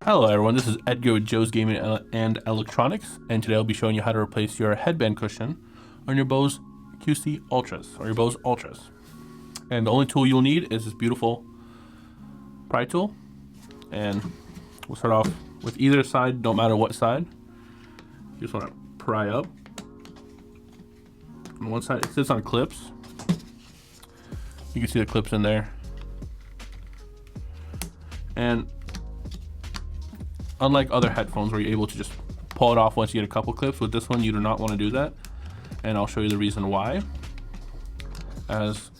Hello everyone, this is Edgar with Joe's Gaming and Electronics, and today I'll be showing you how to replace your headband cushion on your Bose QC Ultras, or your Bose Ultras. And the only tool you'll need is this beautiful pry tool, and we'll start off with either side, don't matter what side. You just want to pry up. On one side, it sits on clips. You can see the clips in there. And unlike other headphones where you're able to just pull it off once you get a couple clips, with this one you do not want to do that, and I'll show you the reason why. As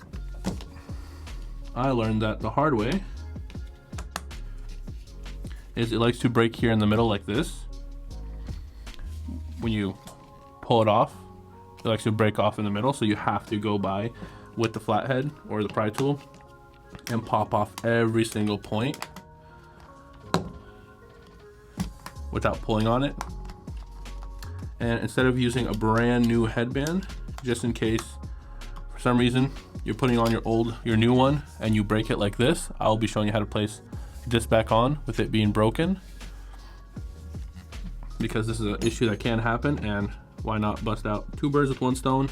I learned that the hard way, is it likes to break here in the middle like this. When you pull it off, it likes to break off in the middle, so you have to go by with the flathead or the pry tool and pop off every single point without pulling on it. And instead of using a brand new headband, just in case for some reason you're putting on your new one and you break it like this, I'll be showing you how to place this back on with it being broken, because this is an issue that can happen, and why not bust out two birds with one stone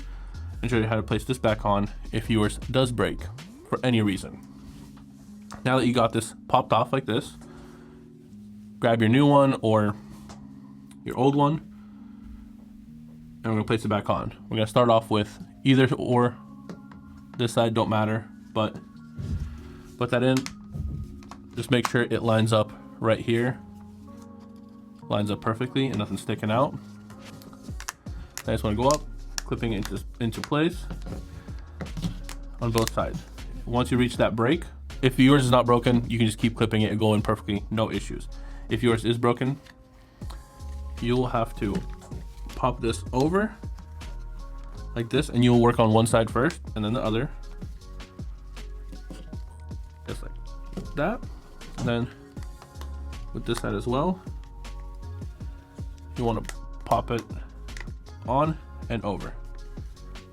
and show you how to place this back on if yours does break for any reason. Now that you got this popped off like this, grab your new one or your old one, and we're gonna place it back on. We're gonna start off with either or. This side don't matter, but put that in. Just make sure it lines up right here. Lines up perfectly and nothing's sticking out. I just want to go up, clipping it into place on both sides. Once you reach that break, if yours is not broken, you can just keep clipping it and go in perfectly, no issues. If yours is broken, you'll have to pop this over like this, and you'll work on one side first and then the other, just like that. And then with this side as well, you want to pop it on and over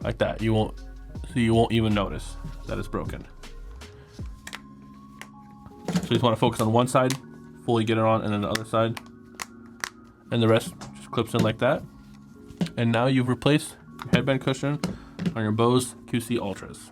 like that. You won't even notice that it's broken. So you just want to focus on one side, fully get it on, and then the other side, and the rest just clips in like that. And now you've replaced your headband cushion on your Bose QC Ultras.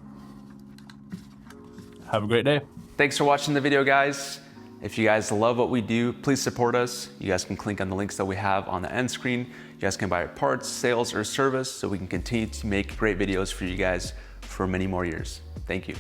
Have a great day. Thanks for watching the video, guys. If you guys love what we do, please support us. You guys can click on the links that we have on the end screen. You guys can buy our parts, sales, or service so we can continue to make great videos for you guys for many more years. Thank you.